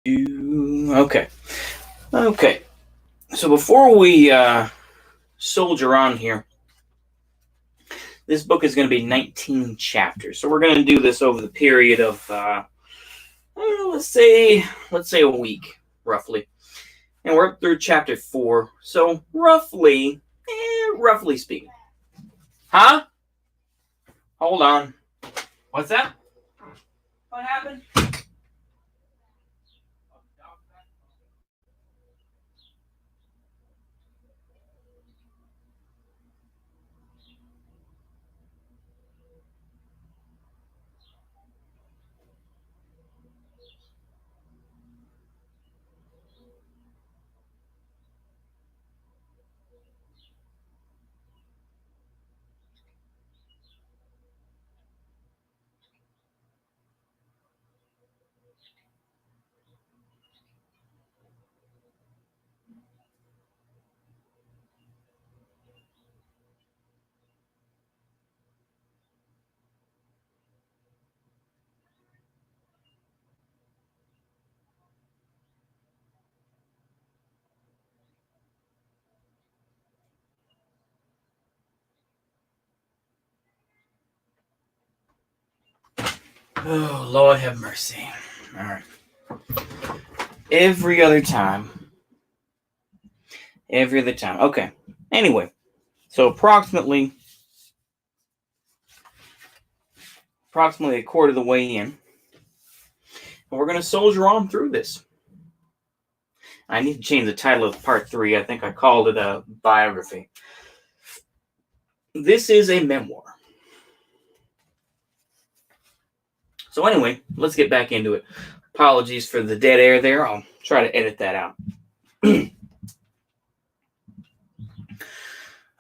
Okay. Okay. So before we soldier on here, this book is going to be 19 chapters. So we're going to do this over the period of let's say a week roughly. And we're up through chapter 4. So roughly speaking. Huh? Hold on. What's that? What happened? Oh, Lord have mercy. All right. Every other time. Okay. Anyway, so approximately a quarter of the way in. And we're going to soldier on through this. I need to change the title of part 3. I think I called it a biography. This is a memoir. So anyway, let's get back into it. Apologies for the dead air there. I'll try to edit that out.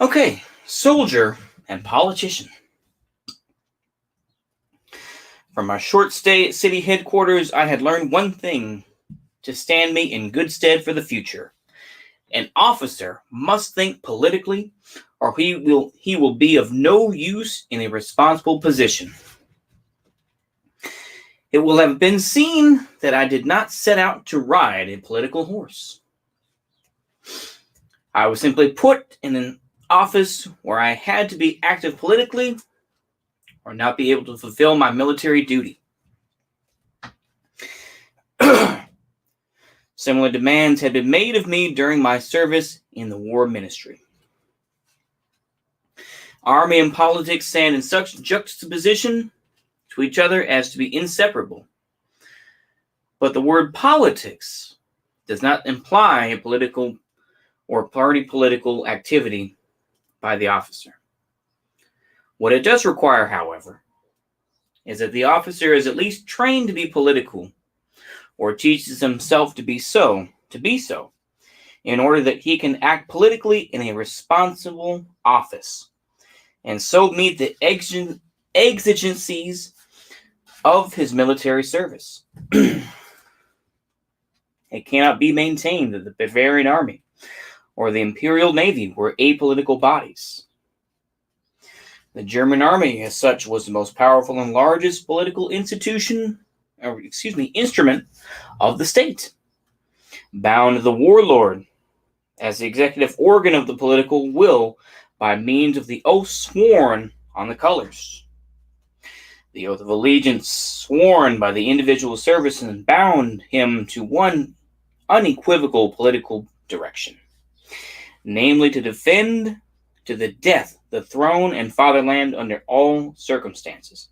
Okay, soldier and politician. From my short stay at city headquarters, I had learned one thing to stand me in good stead for the future. An officer must think politically, or he will be of no use in a responsible position. It will have been seen that I did not set out to ride a political horse. I was simply put in an office where I had to be active politically or not be able to fulfill my military duty. Similar demands had been made of me during my service in the war ministry. Army and politics stand in such juxtaposition to each other as to be inseparable. But the word politics does not imply a political or party political activity by the officer. What it does require, however, is that the officer is at least trained to be political or teaches himself to be so, in order that he can act politically in a responsible office, and so meet the exigencies of his military service. It cannot be maintained that the Bavarian army or the Imperial Navy were apolitical bodies. The German army, as such, was the most powerful and largest political instrument of the state, bound to the warlord as the executive organ of the political will by means of the oath sworn on the colors. The oath of allegiance sworn by the individual servicemen bound him to one unequivocal political direction, namely to defend to the death the throne and fatherland under all circumstances.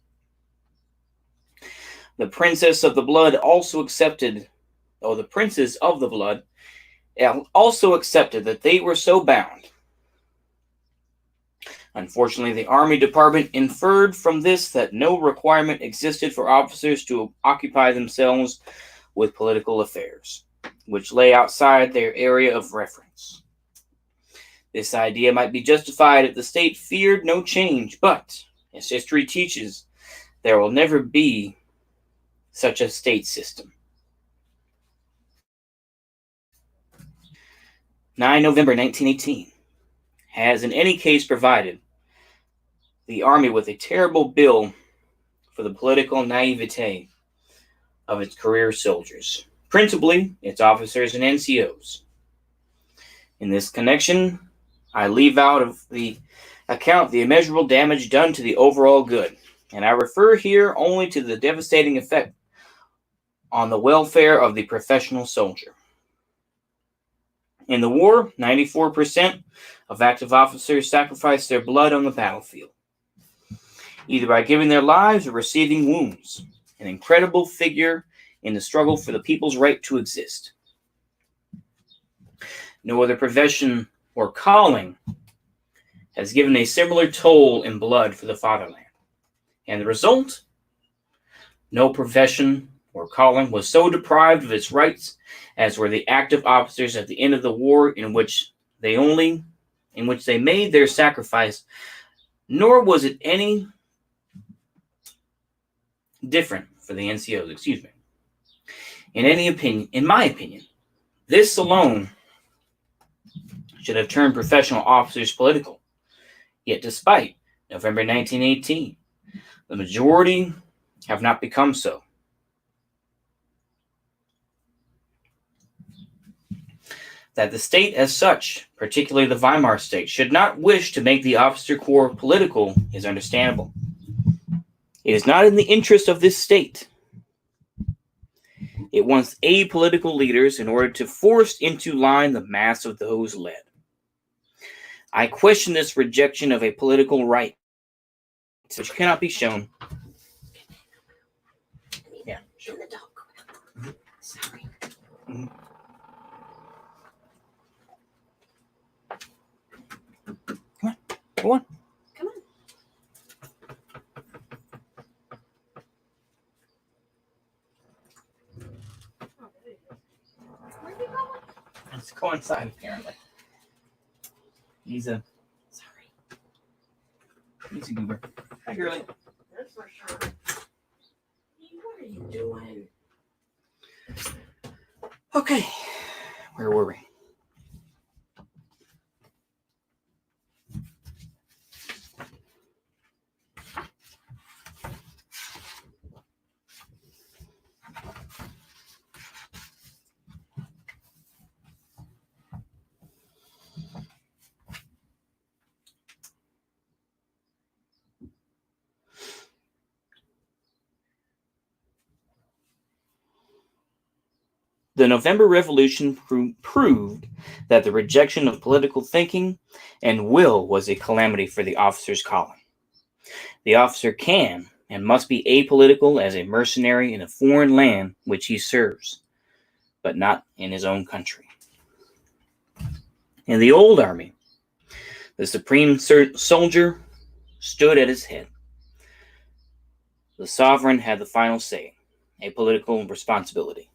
The princes of the blood also accepted that they were so bound. Unfortunately, the Army Department inferred from this that no requirement existed for officers to occupy themselves with political affairs, which lay outside their area of reference. This idea might be justified if the state feared no change, but, as history teaches, there will never be such a state system. 9 November 1918 has in any case provided the Army with a terrible bill for the political naivete of its career soldiers. principally its officers and NCOs. In this connection, I leave out of the account the immeasurable damage done to the overall good, and I refer here only to the devastating effect on the welfare of the professional soldier. In the war, 94% of active officers sacrificed their blood on the battlefield, either by giving their lives or receiving wounds, an incredible figure in the struggle for the people's right to exist. No other profession or calling has given a similar toll in blood for the fatherland. And the result? No profession or calling was so deprived of its rights as were the active officers at the end of the war, in which they made their sacrifice, nor was it any different for the NCOs, In my opinion, this alone should have turned professional officers political. Yet despite November 1918, the majority have not become so. That the state as such, particularly the Weimar state, should not wish to make the officer corps political is understandable. It is not in the interest of this state. It wants apolitical leaders in order to force into line the mass of those led. I question this rejection of a political right, which cannot be shown. Yeah, sure. Sorry. Mm-hmm. Come on. Come on. Where are you going? Let's go inside, apparently. He's a goober. Hi, girlie. That's for sure. What are you doing? Okay. Where were we? The November Revolution proved that the rejection of political thinking and will was a calamity for the officer's calling. The officer can and must be apolitical as a mercenary in a foreign land which he serves, but not in his own country. In the old army, the supreme soldier stood at his head. The sovereign had the final say, political responsibility.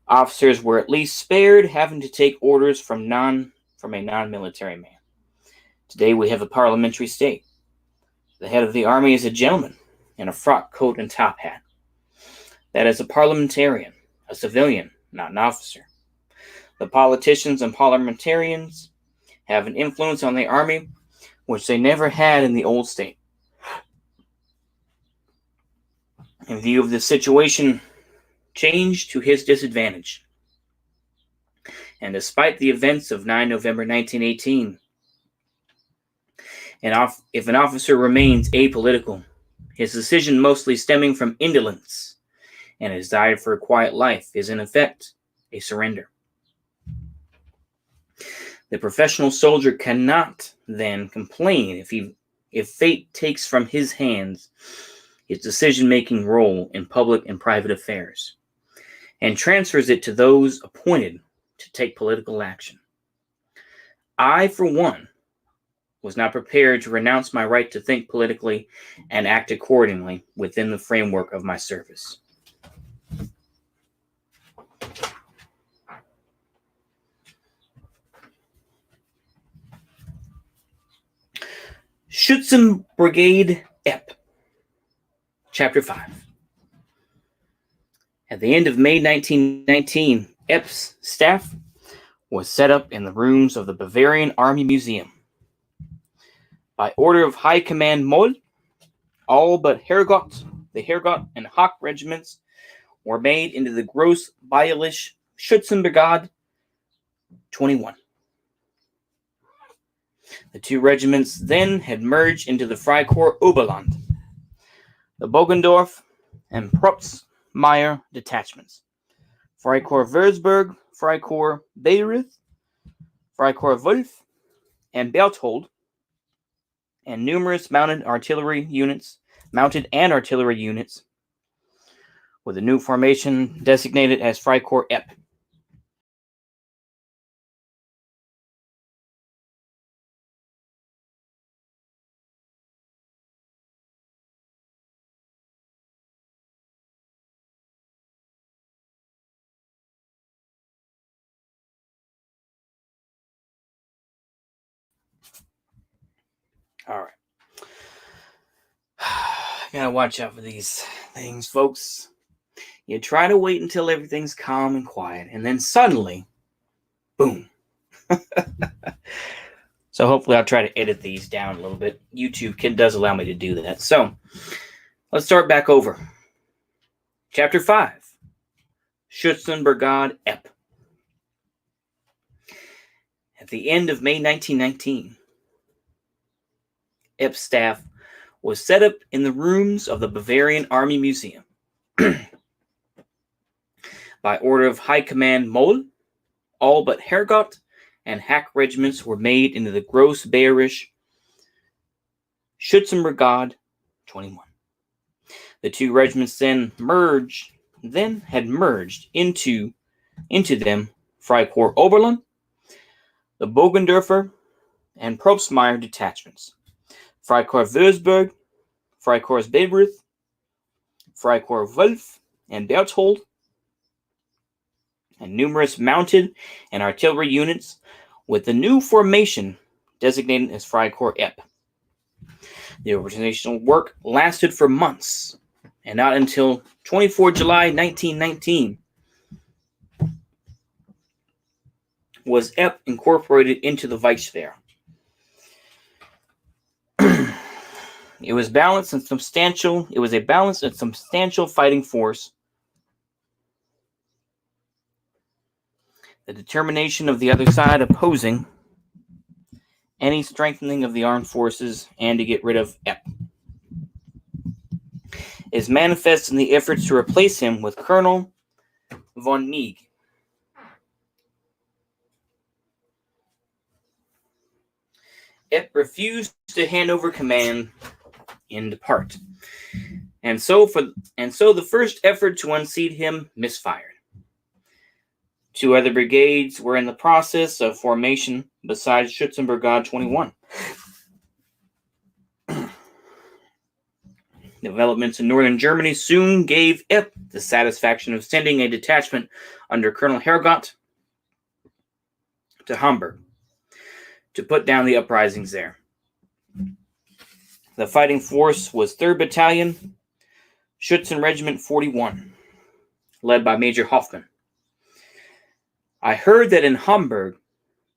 Officers were at least spared having to take orders from a non-military man. Today we have a parliamentary state. The head of the army is a gentleman in a frock coat and top hat. That is a parliamentarian, a civilian, not an officer. The politicians and parliamentarians have an influence on the army which they never had in the old state. In view of this situation, changed to his disadvantage. And despite the events of 9 November 1918, if an officer remains apolitical, his decision mostly stemming from indolence and his desire for a quiet life is in effect a surrender. The professional soldier cannot then complain if fate takes from his hands his decision-making role in public and private affairs, and transfers it to those appointed to take political action. I, for one, was not prepared to renounce my right to think politically and act accordingly within the framework of my service. Schützen Brigade Epp. Chapter 5. At the end of May 1919, Epp's staff was set up in the rooms of the Bavarian Army Museum. By order of High Command Moll, all but the Hergot and Hock regiments were made into the Gross Bayerische Schützenbrigade 21. The two regiments then had merged into the Freikorps Oberland, the Bogendorf and Propstmeyer detachments, Freikorps Würzburg, Freikorps Bayreuth, Freikorps Wolf, and Berthold, and numerous mounted and artillery units, with a new formation designated as Freikorps Epp. All right. Gotta watch out for these things, folks. You try to wait until everything's calm and quiet, and then suddenly, boom. So hopefully I'll try to edit these down a little bit. YouTube does allow me to do that. So let's start back over. Chapter 5. Schützenbrigade Epp. At the end of May 1919, Epp's staff was set up in the rooms of the Bavarian Army Museum. By order of High Command Moll, all but Hergott and Hack regiments were made into the Gross Bayerische Schützenbrigade 21. The two regiments then had merged into them Freikorps Oberland, the Bogendorfer and Propstmeyer detachments, Freikorps Würzburg, Freikorps Bayreuth, Freikorps Wolf and Berthold, and numerous mounted and artillery units, with the new formation designated as Freikorps Epp. The organizational work lasted for months, and not until 24 July 1919 was Epp incorporated into the Reichswehr. It was a balanced and substantial fighting force. The determination of the other side opposing any strengthening of the armed forces and to get rid of Epp is manifest in the efforts to replace him with Colonel von Meeg. Epp refused to hand over command and depart, and so the first effort to unseat him misfired. Two other brigades were in the process of formation besides Schützenbrigade 21. Developments in northern Germany soon gave Epp the satisfaction of sending a detachment under Colonel Hergott to Hamburg to put down the uprisings there. The fighting force was 3rd Battalion, Schützen Regiment 41, led by Major Hoffmann. I heard that in Hamburg,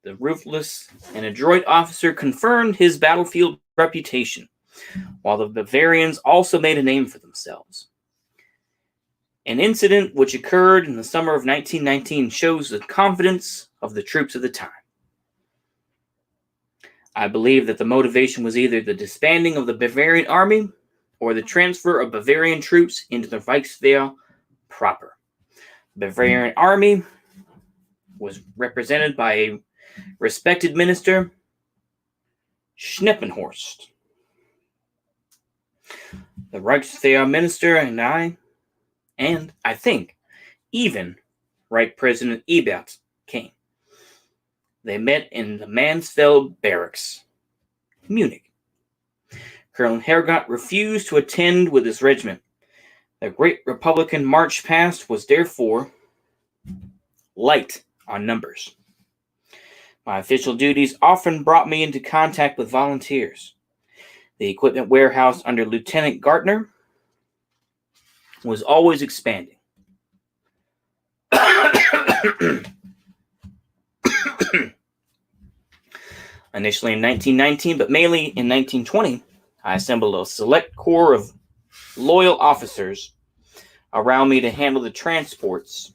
the ruthless and adroit officer confirmed his battlefield reputation, while the Bavarians also made a name for themselves. An incident which occurred in the summer of 1919 shows the confidence of the troops of the time. I believe that the motivation was either the disbanding of the Bavarian army or the transfer of Bavarian troops into the Reichswehr proper. The Bavarian army was represented by a respected minister, Schneppenhorst. The Reichswehr minister and I think even Reich President Ebert came. They met in the Mansfeld barracks, Munich. Colonel Hergott refused to attend with his regiment. The great Republican march past was therefore light on numbers. My official duties often brought me into contact with volunteers. The equipment warehouse under Lieutenant Gartner was always expanding. Initially in 1919, but mainly in 1920, I assembled a select corps of loyal officers around me to handle the transports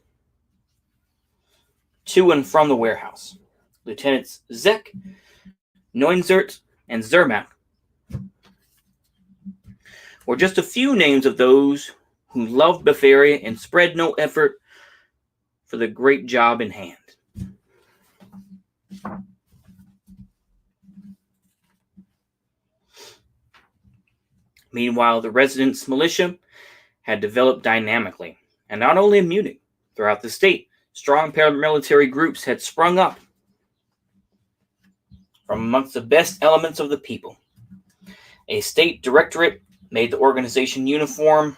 to and from the warehouse. Lieutenants Zeck, Neunzert, and Zermatt were just a few names of those who loved Bavaria and spread no effort for the great job in hand. Meanwhile, the residents' militia had developed dynamically, and not only in Munich, throughout the state, strong paramilitary groups had sprung up from amongst the best elements of the people. A state directorate made the organization uniform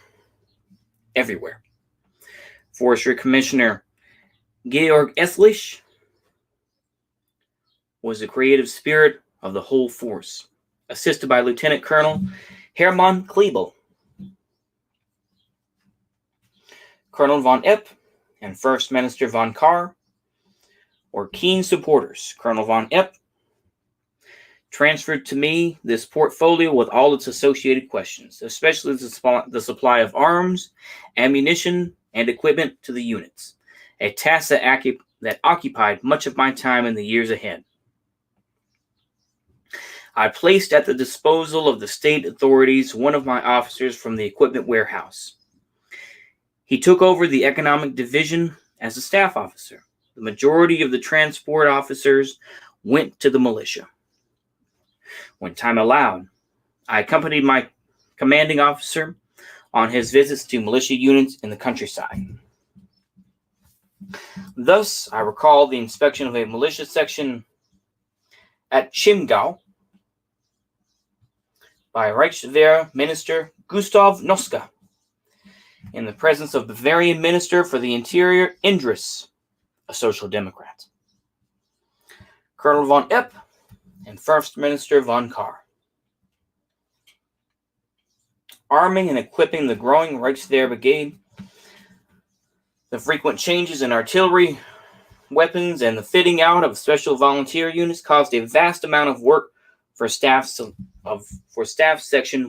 everywhere. Forestry Commissioner Georg Esslich was the creative spirit of the whole force, assisted by Lieutenant Colonel Hermann Kleibel. Colonel von Epp and First Minister von Kahr were keen supporters. Colonel von Epp transferred to me this portfolio with all its associated questions, especially the supply of arms, ammunition, and equipment to the units, a task that occupied much of my time in the years ahead. I placed at the disposal of the state authorities one of my officers from the equipment warehouse. He took over the economic division as a staff officer. The majority of the transport officers went to the militia. When time allowed, I accompanied my commanding officer on his visits to militia units in the countryside. Thus, I recall the inspection of a militia section at Chiemgau by Reichswehr Minister Gustav Noska, in the presence of Bavarian Minister for the Interior Indris, a Social Democrat, Colonel von Epp, and First Minister von Kahr. Arming and equipping the growing Reichswehr Brigade, the frequent changes in artillery, weapons, and the fitting out of special volunteer units caused a vast amount of work for Staff Section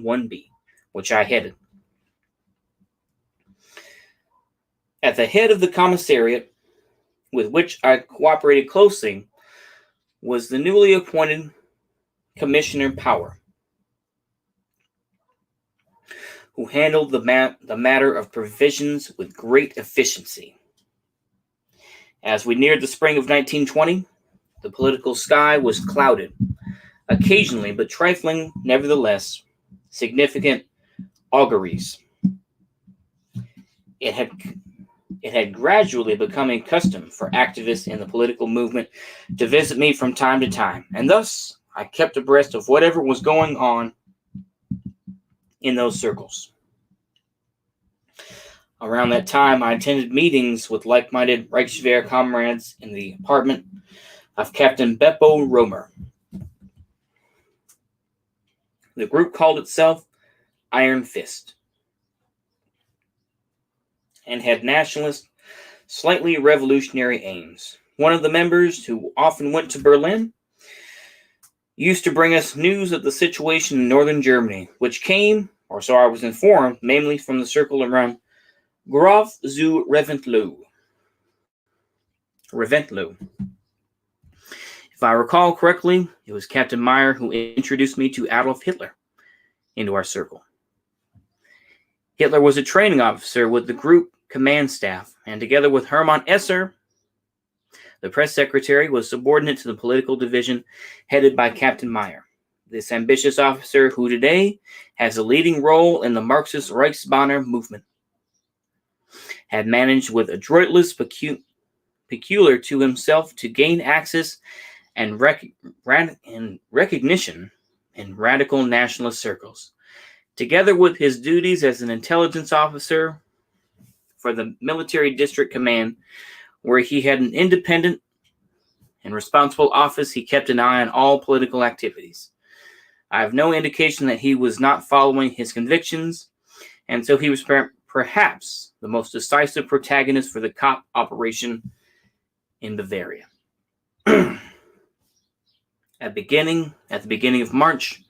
1B, which I headed. At the head of the commissariat, with which I cooperated closely, was the newly appointed Commissioner Power, who handled the matter of provisions with great efficiency. As we neared the spring of 1920, the political sky was clouded. Occasionally, but trifling, nevertheless, significant auguries. It had gradually become a custom for activists in the political movement to visit me from time to time, and thus I kept abreast of whatever was going on in those circles. Around that time, I attended meetings with like-minded Reichswehr comrades in the apartment of Captain Beppo Romer. The group called itself Iron Fist and had nationalist, slightly revolutionary aims. One of the members, who often went to Berlin, used to bring us news of the situation in northern Germany, which came, or so I was informed, mainly from the circle around Graf zu Reventlow. If I recall correctly, it was Captain Meyer who introduced me to Adolf Hitler into our circle. Hitler was a training officer with the group command staff, and together with Hermann Esser, the press secretary, was subordinate to the political division headed by Captain Meyer. This ambitious officer, who today has a leading role in the Marxist Reichsbanner movement, had managed with adroitness peculiar to himself to gain access and recognition in radical nationalist circles, together with his duties as an intelligence officer for the military district command, where he had an independent and responsible office. He kept an eye on all political activities. I have no indication that he was not following his convictions, and so he was perhaps the most decisive protagonist for the COP operation in Bavaria. At the beginning of March,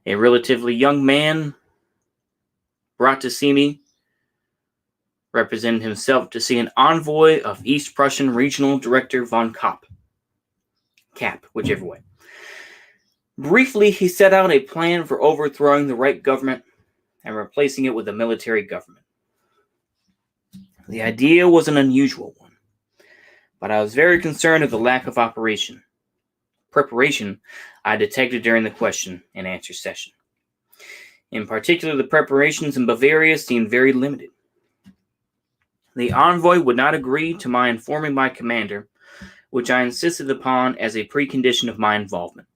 a relatively young man brought to see me represented himself to see an envoy of East Prussian Regional Director von Kapp, whichever way. Briefly, he set out a plan for overthrowing the Reich government and replacing it with a military government. The idea was an unusual one, but I was very concerned of the lack of preparation I detected during the question and answer session. In particular, the preparations in Bavaria seemed very limited. The envoy would not agree to my informing my commander, which I insisted upon as a precondition of my involvement.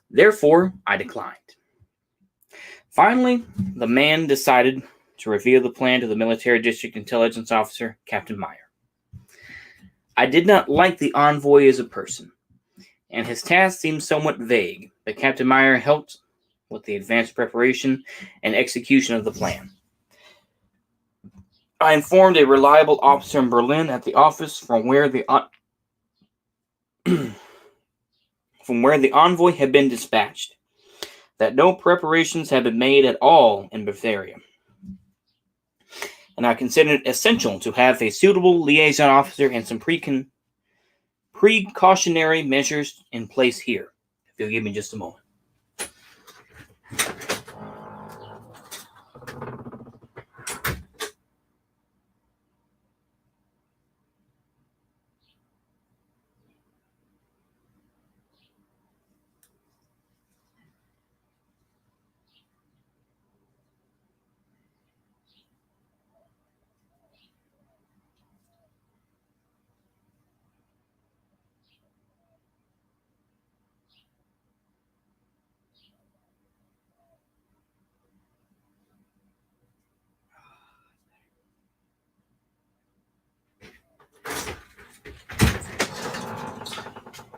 Therefore, I declined. Finally, the man decided to reveal the plan to the military district intelligence officer, Captain Meyer. I did not like the envoy as a person, and his task seemed somewhat vague, but Captain Meyer helped with the advanced preparation and execution of the plan. I informed a reliable officer in Berlin at the office from where the envoy had been dispatched, that no preparations had been made at all in Bavaria, and I considered it essential to have a suitable liaison officer and some precautionary measures in place here. If you'll give me just a moment.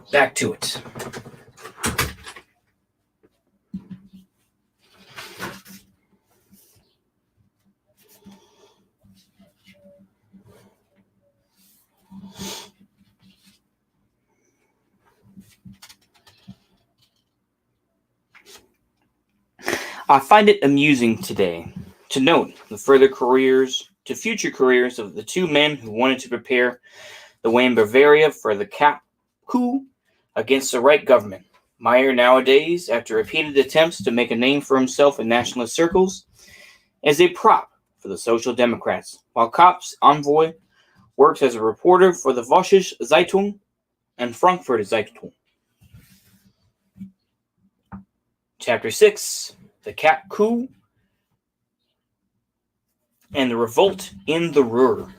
Back to it. I find it amusing today to note the future careers of the two men who wanted to prepare the way in Bavaria for the coup against the Reich government. Meyer nowadays, after repeated attempts to make a name for himself in nationalist circles, is a prop for the Social Democrats, while Kapp's envoy works as a reporter for the Vossische Zeitung and Frankfurter Zeitung. Chapter 6, the Kapp coup and the revolt in the Ruhr.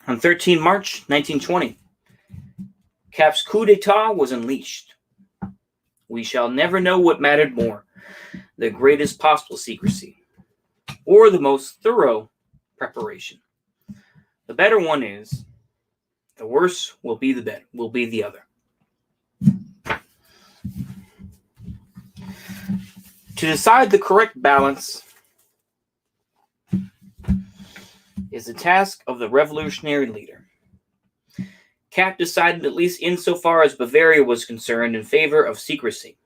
On 13 March 1920, Kapp's coup d'etat was unleashed. We shall never know what mattered more, the greatest possible secrecy, or the most thorough preparation. The better one is, the worse will be the other. To decide the correct balance is the task of the revolutionary leader. Kapp decided, at least insofar as Bavaria was concerned, in favor of secrecy.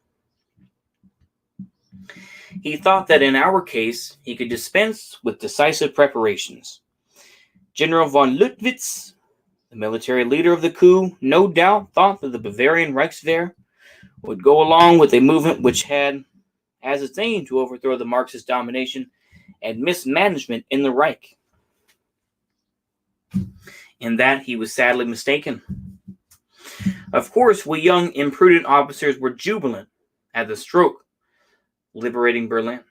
He thought that in our case, he could dispense with decisive preparations. General von Lüttwitz, the military leader of the coup, no doubt thought that the Bavarian Reichswehr would go along with a movement which had as its aim to overthrow the Marxist domination and mismanagement in the Reich. In that he was sadly mistaken. Of course, we young imprudent officers were jubilant at the stroke liberating Berlin.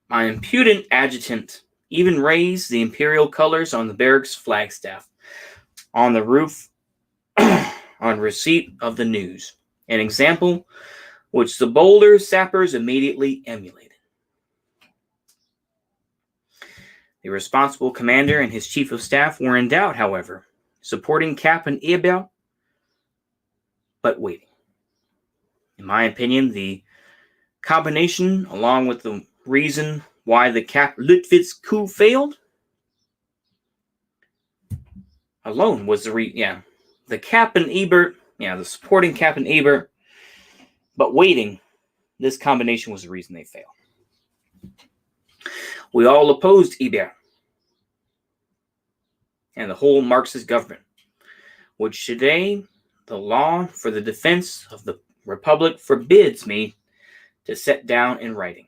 My impudent adjutant even raised the imperial colors on the barracks flagstaff on the roof on receipt of the news, an example which the bolder sappers immediately emulated. The responsible commander and his chief of staff were in doubt, however, supporting Kapp and Ebert, but waiting. In my opinion, the combination, along with the reason why the Kapp-Lüttwitz coup failed, alone was the Kapp and Ebert, the supporting Kapp and Ebert, but waiting this combination was the reason they failed. We all opposed Ibert and the whole Marxist government, which today the law for the defense of the Republic forbids me to set down in writing.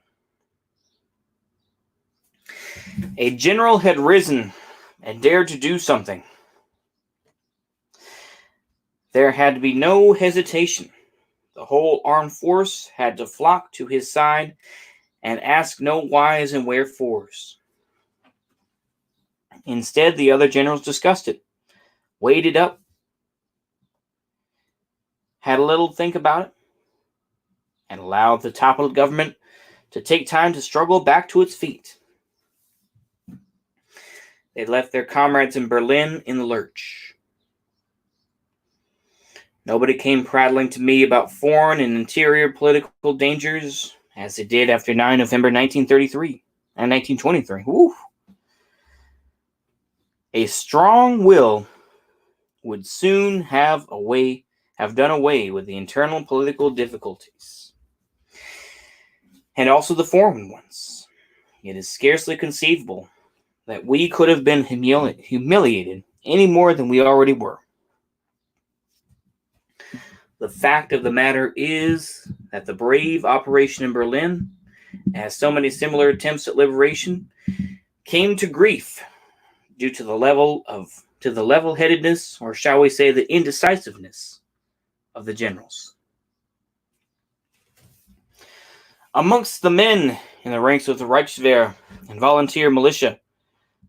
A general had risen and dared to do something. There had to be no hesitation. The whole armed force had to flock to his side and ask no whys and wherefores. Instead, the other generals discussed it, weighed it up, had a little think about it, and allowed the toppled government to take time to struggle back to its feet. They left their comrades in Berlin in the lurch. Nobody came prattling to me about foreign and interior political dangers as they did after 9 November 1933 and 1923. Woo. A strong will would soon have done away with the internal political difficulties, and also the foreign ones. It is scarcely conceivable that we could have been humiliated any more than we already were. The fact of the matter is that the brave operation in Berlin, as so many similar attempts at liberation, came to grief due to the level-headedness, or shall we say the indecisiveness, of the generals. Amongst the men in the ranks of the Reichswehr and volunteer militia,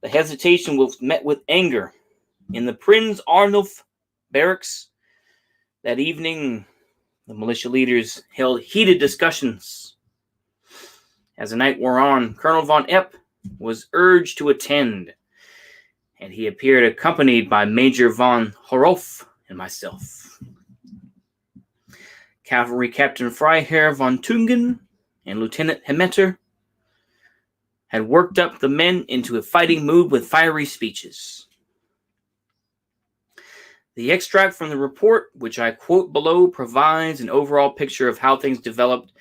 the hesitation was met with anger. In the Prinz Arnulf barracks that evening, the militia leaders held heated discussions. As the night wore on, Colonel von Epp was urged to attend, and he appeared accompanied by Major von Horoff and myself. Cavalry Captain Freiherr von Tungen and Lieutenant Hemeter had worked up the men into a fighting mood with fiery speeches. The extract from the report, which I quote below, provides an overall picture of how things developed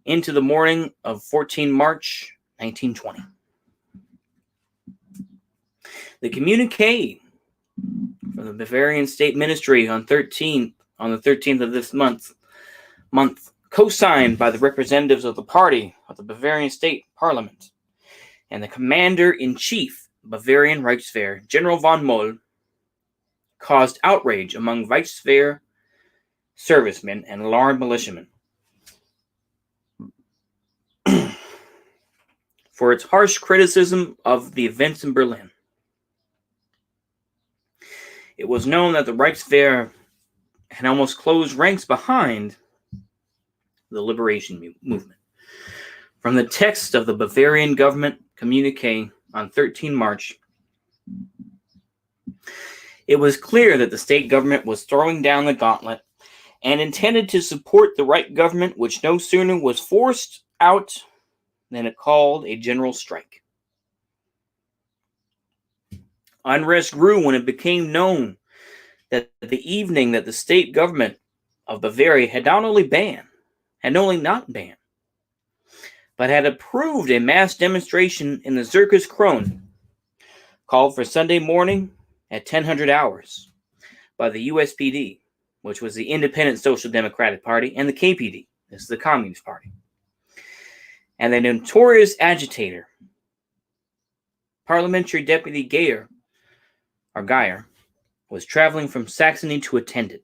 into the morning of 14 March 1920. The communique from the Bavarian State Ministry on the 13th of this month, co-signed by the representatives of the party of the Bavarian State Parliament and the Commander-in-Chief, Bavarian Reichswehr, General von Moll, caused outrage among Reichswehr servicemen and alarmed militiamen. For its harsh criticism of the events in Berlin. It was known that the Reichswehr had almost closed ranks behind the liberation movement. From the text of the Bavarian government communique on 13 March, it was clear that the state government was throwing down the gauntlet and intended to support the Reich government, which no sooner was forced out than it called a general strike. Unrest grew when it became known that the evening that the state government of Bavaria had not only not banned, but had approved a mass demonstration in the Circus Krone, called for Sunday morning at 1000 hours by the USPD, which was the Independent Social Democratic Party, and the KPD, this is the Communist Party. And the notorious agitator, Parliamentary Deputy Geyer, was traveling from Saxony to attend it.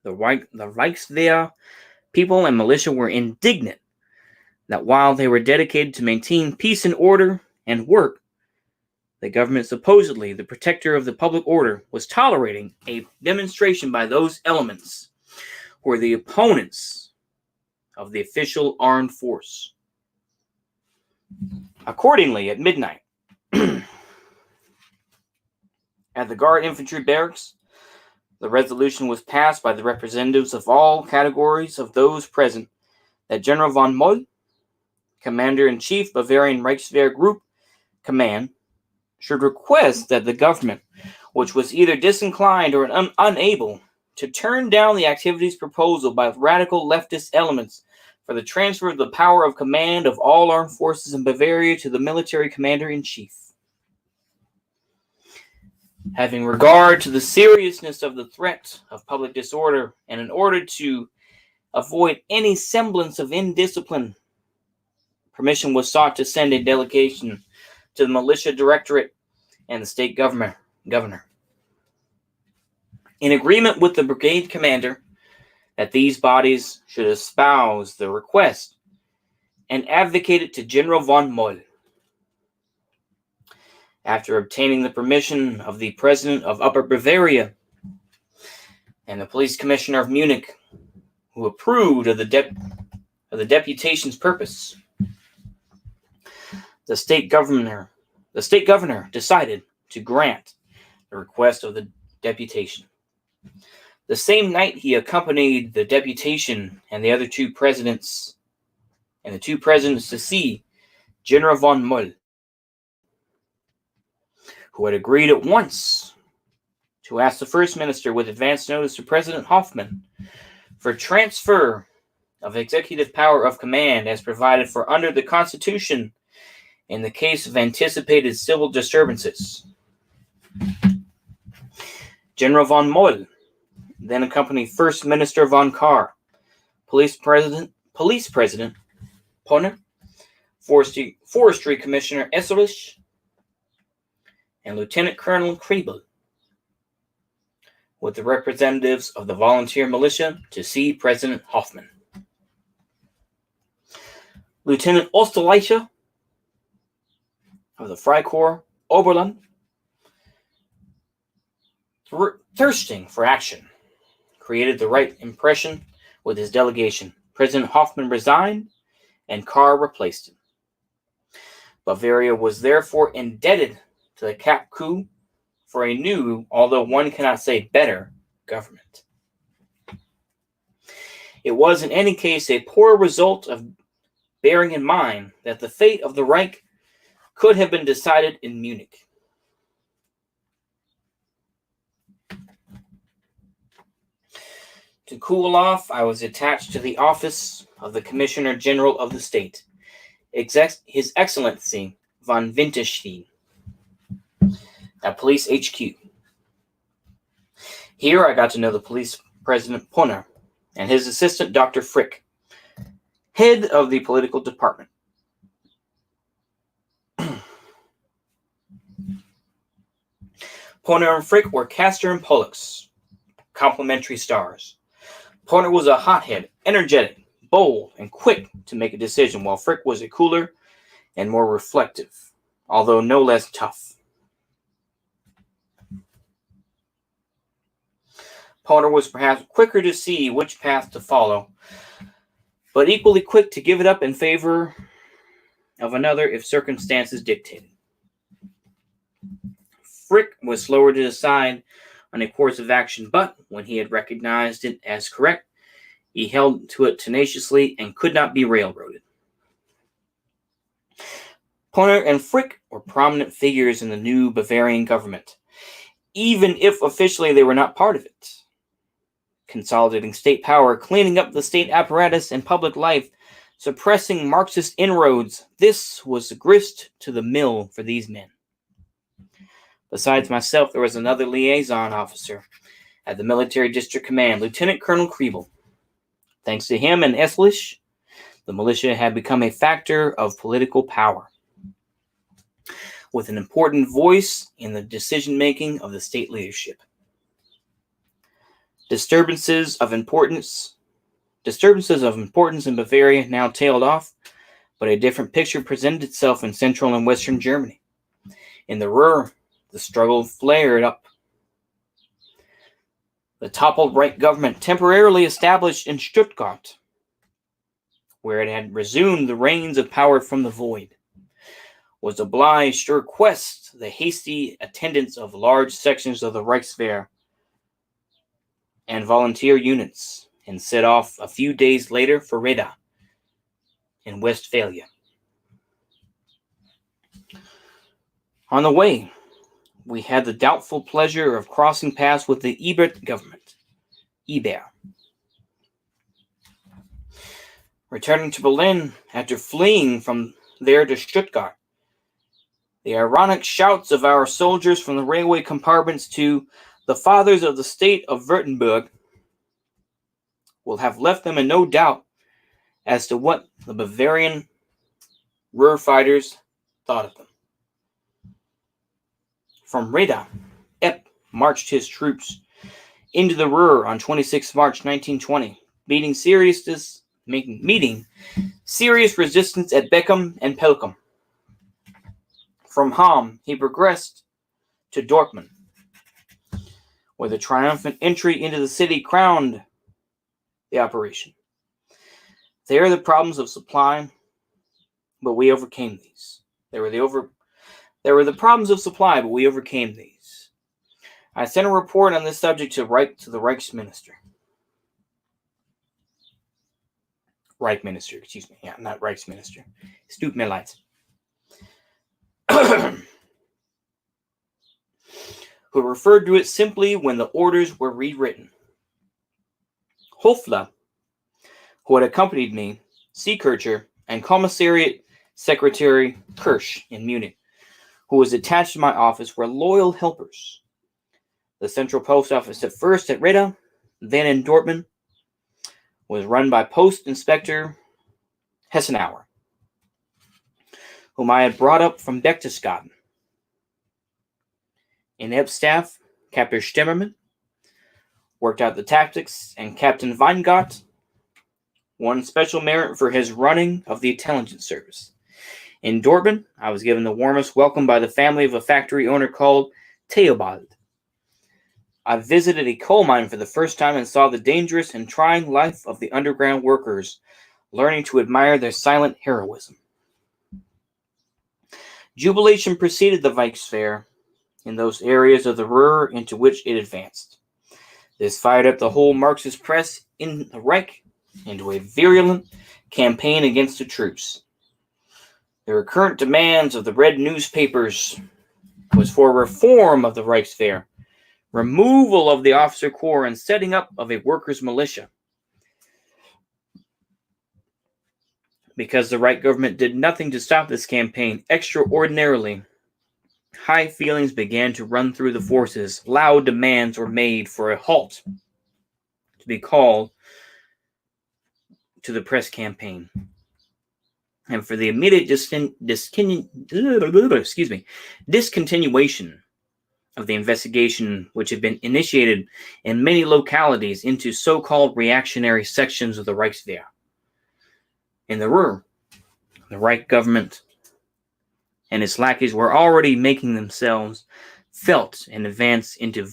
The Reichswehr people and militia were indignant that while they were dedicated to maintain peace and order and work, the government, supposedly the protector of the public order, was tolerating a demonstration by those elements who were the opponents of the official armed force. Accordingly, at midnight, at the Guard Infantry Barracks, the resolution was passed by the representatives of all categories of those present that General von Moll, Commander-in-Chief, Bavarian Reichswehr Group Command, should request that the government, which was either disinclined or unable to turn down the activities proposal by radical leftist elements for the transfer of the power of command of all armed forces in Bavaria to the military commander-in-chief. Having regard to the seriousness of the threat of public disorder, and in order to avoid any semblance of indiscipline, permission was sought to send a delegation to the militia directorate and the state governor. In agreement with the brigade commander that these bodies should espouse the request and advocate it to General von Moll. After obtaining the permission of the president of Upper Bavaria and the police commissioner of Munich, who approved of the deputation's purpose, the state governor decided to grant the request of the deputation. The same night, he accompanied the deputation and the two presidents to see General von Moll, who had agreed at once to ask the first minister with advance notice to President Hoffmann for transfer of executive power of command as provided for under the Constitution in the case of anticipated civil disturbances. General von Moll then accompanied First Minister von Kahr, Police President Poner, Forestry Commissioner Esserlich, and Lieutenant Colonel Kriebel, with the representatives of the volunteer militia to see President Hoffmann. Lieutenant Osterleicher of the Freikorps Oberland, thirsting for action, created the right impression with his delegation. President Hoffmann resigned, and Kahr replaced him. Bavaria was therefore indebted to the Cap coup for a new, although one cannot say better, government. It was in any case a poor result of bearing in mind that the fate of the Reich could have been decided in Munich. To cool off, I was attached to the office of the Commissioner General of the State, His Excellency von Winterstein, at Police HQ. Here I got to know the police president Poner and his assistant Dr. Frick, head of the political department. Poner and Frick were Castor and Pollux, complementary stars. Poner was a hothead, energetic, bold, and quick to make a decision, while Frick was a cooler and more reflective, although no less tough. Poner was perhaps quicker to see which path to follow, but equally quick to give it up in favor of another if circumstances dictated. Frick was slower to decide on a course of action, but when he had recognized it as correct, he held to it tenaciously and could not be railroaded. Poner and Frick were prominent figures in the new Bavarian government, even if officially they were not part of it. Consolidating state power, cleaning up the state apparatus and public life, suppressing Marxist inroads, this was the grist to the mill for these men. Besides myself, there was another liaison officer at the military district command, Lieutenant Colonel Kriebel. Thanks to him and Eslich, the militia had become a factor of political power, with an important voice in the decision-making of the state leadership. Disturbances of importance in Bavaria now tailed off, but a different picture presented itself in central and western Germany. In the Ruhr, the struggle flared up. The toppled Reich government, temporarily established in Stuttgart, where it had resumed the reins of power from the void, was obliged to request the hasty attendance of large sections of the Reichswehr and volunteer units, and set off a few days later for Reda in Westphalia. On the way, we had the doubtful pleasure of crossing paths with the Ebert government, Eber. Returning to Berlin after fleeing from there to Stuttgart, the ironic shouts of our soldiers from the railway compartments to the fathers of the state of Württemberg will have left them in no doubt as to what the Bavarian Ruhr fighters thought of them. From Reda, Epp marched his troops into the Ruhr on 26 March 1920, meeting serious resistance at Beckum and Pelkum. From Hamm, he progressed to Dortmund, where the triumphant entry into the city crowned the operation. There the problems of supply, but we overcame these. There were the problems of supply, but we overcame these. I sent a report on this subject to the Reichsminister. Reichsminister, excuse me. Yeah, not Reichsminister. Es tut mir leid. Who referred to it simply when the orders were rewritten. Hofler, who had accompanied me, Seekircher, and Commissariat Secretary Kirsch in Munich, who was attached to my office, were loyal helpers. The central post office, at first at Reda, then in Dortmund, was run by Post Inspector Hessenauer, whom I had brought up from Berchtesgaden. In Ebb's staff, Captain Stemmermann worked out the tactics, and Captain Weingart won special merit for his running of the intelligence service. In Dortmund, I was given the warmest welcome by the family of a factory owner called Theobald. I visited a coal mine for the first time and saw the dangerous and trying life of the underground workers, learning to admire their silent heroism. Jubilation preceded the Reichswehr in those areas of the Ruhr into which it advanced. This fired up the whole Marxist press in the Reich into a virulent campaign against the troops. The recurrent demands of the red newspapers was for reform of the Reichswehr, removal of the officer corps, and setting up of a workers' militia. Because the Reich government did nothing to stop this campaign, extraordinarily high feelings began to run through the forces. Loud demands were made for a halt to be called to the press campaign, and for the immediate discontinuation of the investigation which had been initiated in many localities into so-called reactionary sections of the Reichswehr. In the Ruhr, the Reich government and its lackeys were already making themselves felt in advance into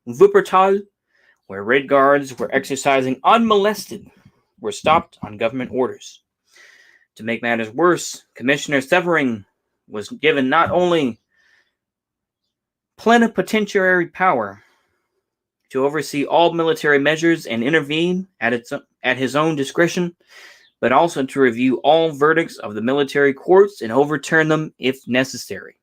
Wuppertal, where Red Guards were exercising unmolested, were stopped on government orders. To make matters worse, Commissioner Severing was given not only plenipotentiary power to oversee all military measures and intervene at his own discretion, but also to review all verdicts of the military courts and overturn them if necessary.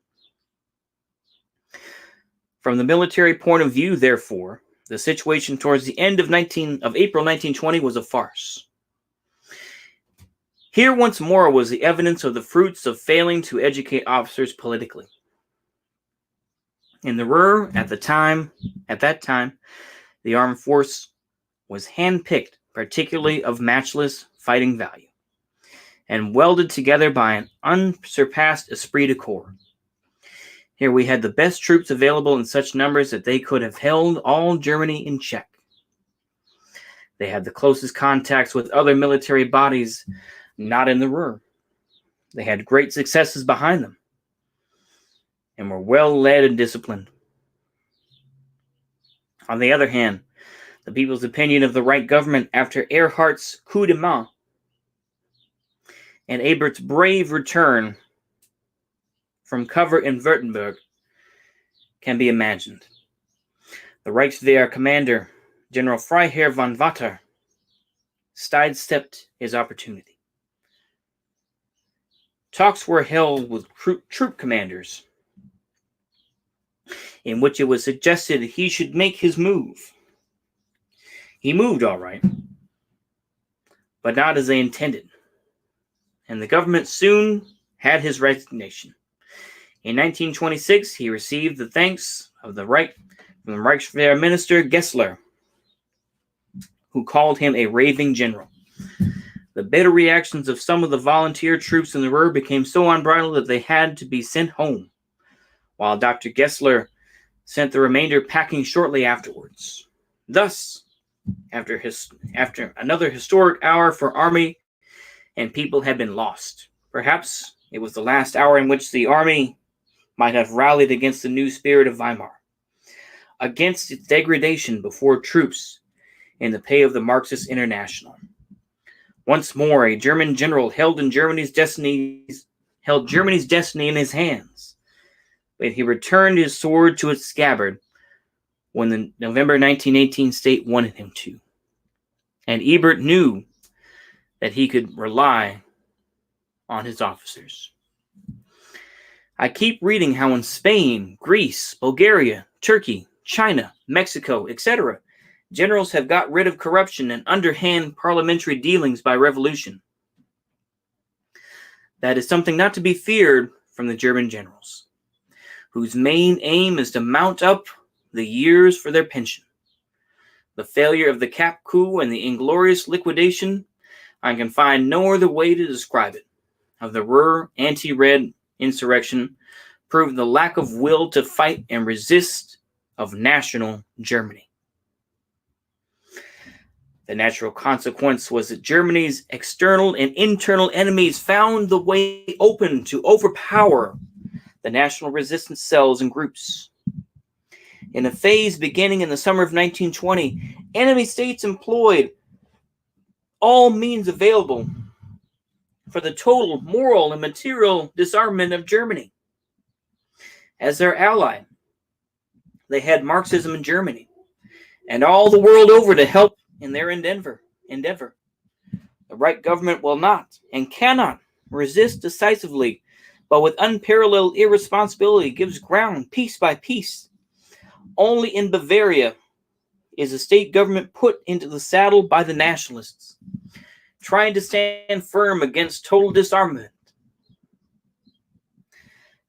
From the military point of view, therefore, the situation towards the end of April 1920 was a farce. Here once more was the evidence of the fruits of failing to educate officers politically. In the Ruhr, at that time, the armed force was handpicked, particularly of matchless fighting value, and welded together by an unsurpassed esprit de corps. Here we had the best troops available in such numbers that they could have held all Germany in check. They had the closest contacts with other military bodies not in the Ruhr. They had great successes behind them and were well led and disciplined. On the other hand, the people's opinion of the Reich government after Erhardt's coup de main and Ebert's brave return from cover in Württemberg can be imagined. The Reichswehr commander, General Freiherr von Watter, sidestepped his opportunity. Talks were held with troop commanders in which it was suggested he should make his move. He moved all right, but not as they intended, and the government soon had his resignation. In 1926, he received the thanks of the Reich from the Reichswehr minister Gessler, who called him a raving general. The bitter reactions of some of the volunteer troops in the Ruhr became so unbridled that they had to be sent home, while Dr. Gessler sent the remainder packing shortly afterwards. Thus, after another historic hour for army and people had been lost, perhaps it was the last hour in which the army might have rallied against the new spirit of Weimar, against its degradation before troops in the pay of the Marxist International. Once more, a German general held Germany's destiny in his hands, but he returned his sword to its scabbard when the November 1918 state wanted him to. And Ebert knew that he could rely on his officers. I keep reading how in Spain, Greece, Bulgaria, Turkey, China, Mexico, etc., generals have got rid of corruption and underhand parliamentary dealings by revolution. That is something not to be feared from the German generals, whose main aim is to mount up the years for their pension. The failure of the Cap coup and the inglorious liquidation, I can find no other way to describe it, of the Ruhr anti-Red insurrection, proved the lack of will to fight and resist of national Germany. The natural consequence was that Germany's external and internal enemies found the way open to overpower the national resistance cells and groups. In a phase beginning in the summer of 1920, enemy states employed all means available for the total moral and material disarmament of Germany. As their ally, they had Marxism in Germany and all the world over to help in their endeavor. The Reich government will not and cannot resist decisively, but with unparalleled irresponsibility gives ground piece by piece. Only in Bavaria is the state government put into the saddle by the nationalists, trying to stand firm against total disarmament.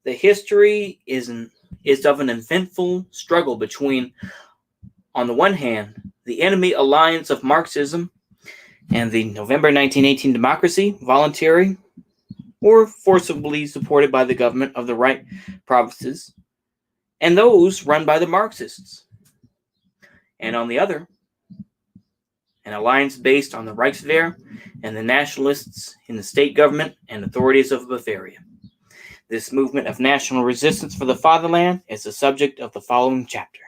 The history is of an eventful struggle between, on the one hand, the enemy alliance of Marxism and the November 1918 democracy, voluntary or forcibly supported by the government of the Reich provinces, and those run by the Marxists. And on the other, an alliance based on the Reichswehr and the nationalists in the state government and authorities of Bavaria. This movement of national resistance for the fatherland is the subject of the following chapter.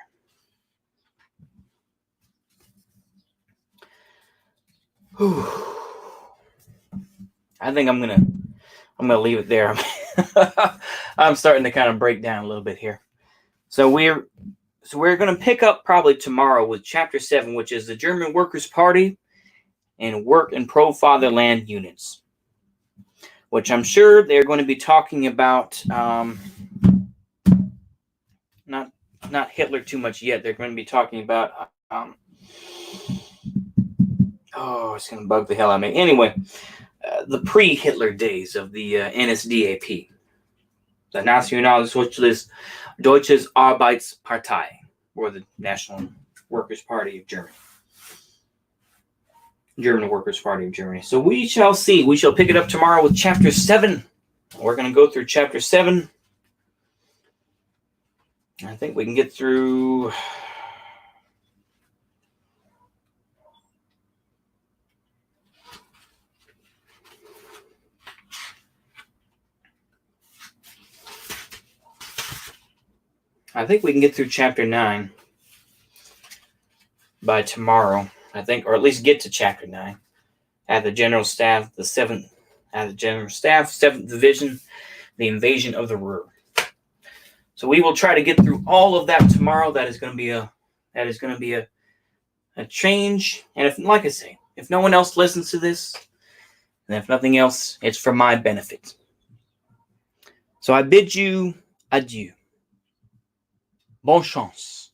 I think I'm gonna leave it there. I'm starting to kind of break down a little bit here. So we're going to pick up probably tomorrow with Chapter 7, which is the German Workers' Party and Work and Pro-Fatherland units, which I'm sure they're going to be talking about, not Hitler too much yet. They're going to be talking about, it's going to bug the hell out of me. Anyway, the pre-Hitler days of the NSDAP, the Nationalsozialist Deutsches Arbeitspartei, or the National Workers' Party of Germany. German Workers' Party of Germany. So we shall see. We shall pick it up tomorrow with Chapter 7. We're going to go through Chapter 7. I think we can get through... Chapter 9 by tomorrow, I think, or at least get to Chapter 9 at the General Staff, 7th Division, the invasion of the Ruhr. So we will try to get through all of that tomorrow. That is going to be a change. And if, like I say, if no one else listens to this, and if nothing else, it's for my benefit. So I bid you adieu. Bonne chance.